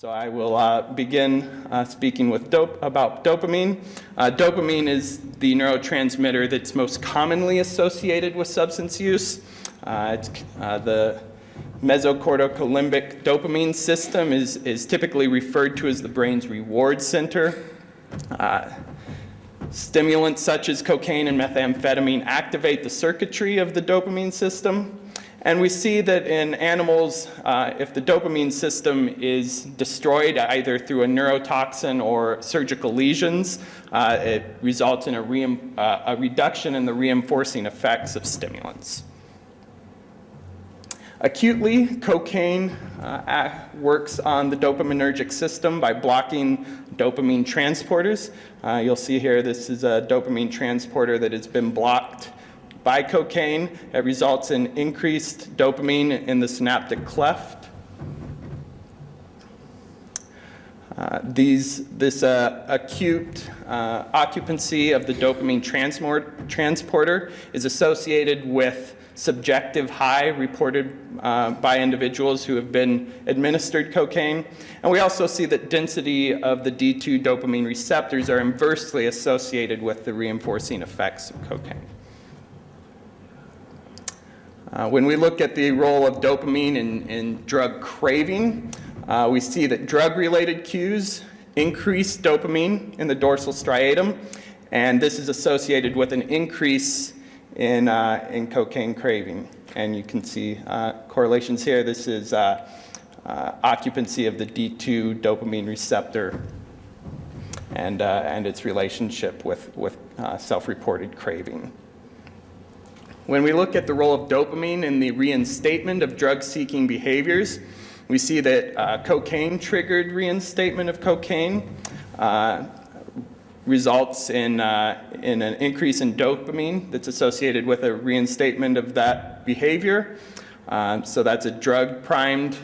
So I will begin speaking with about dopamine. Dopamine is the neurotransmitter that's most commonly associated with substance use. It's the mesocorticolimbic dopamine system is typically referred to as the brain's reward center. Stimulants such as cocaine and methamphetamine activate the circuitry of the dopamine system. And we see that in animals, if the dopamine system is destroyed either through a neurotoxin or surgical lesions, it results in a reduction in the reinforcing effects of stimulants. Acutely, cocaine works on the dopaminergic system by blocking dopamine transporters. You'll see here this is a dopamine transporter that has been blocked by cocaine. It results in increased dopamine in the synaptic cleft. This acute occupancy of the dopamine transporter is associated with subjective high reported by individuals who have been administered cocaine. And we also see that density of the D2 dopamine receptors are inversely associated with the reinforcing effects of cocaine. When we look at the role of dopamine in drug craving, we see that drug-related cues increase dopamine in the dorsal striatum, and this is associated with an increase in cocaine craving. And you can see correlations here. This is occupancy of the D2 dopamine receptor and its relationship with self-reported craving. When we look at the role of dopamine in the reinstatement of drug-seeking behaviors, we see that cocaine-triggered reinstatement of cocaine results in an increase in dopamine that's associated with a reinstatement of that behavior. So that's a drug-primed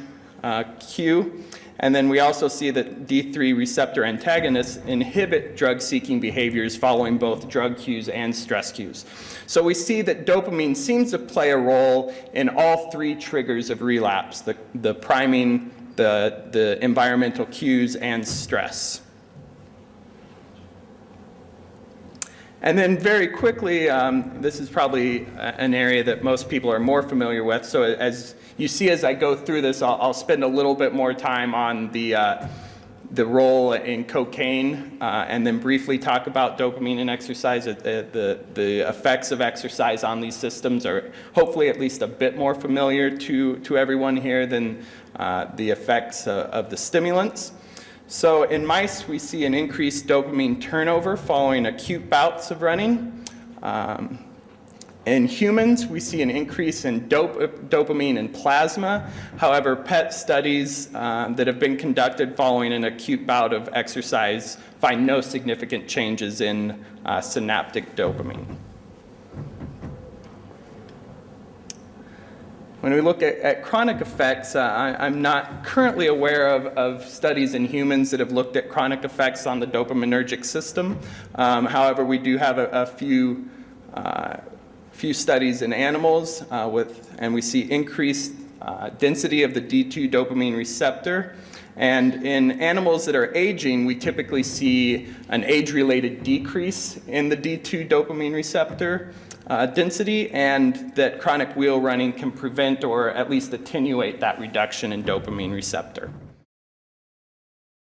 cue. And then we also see that D3 receptor antagonists inhibit drug-seeking behaviors following both drug cues and stress cues. So we see that dopamine seems to play a role in all three triggers of relapse, the priming, the environmental cues, and stress. And then very quickly, this is probably an area that most people are more familiar with. So as you see as I go through this, I'll spend a little bit more time on the role in cocaine and then briefly talk about dopamine and exercise. The effects of exercise on these systems are hopefully at least a bit more familiar to everyone here than the effects of the stimulants. So in mice, we see an increased dopamine turnover following acute bouts of running. In humans, we see an increase in dopamine in plasma. However, PET studies that have been conducted following an acute bout of exercise find no significant changes in synaptic dopamine. When we look at chronic effects, I'm not currently aware of studies in humans that have looked at chronic effects on the dopaminergic system. However, we do have a few studies in animals, and we see increased density of the D2 dopamine receptor. And in animals that are aging, we typically see an age-related decrease in the D2 dopamine receptor density, and that chronic wheel running can prevent or at least attenuate that reduction in dopamine receptor.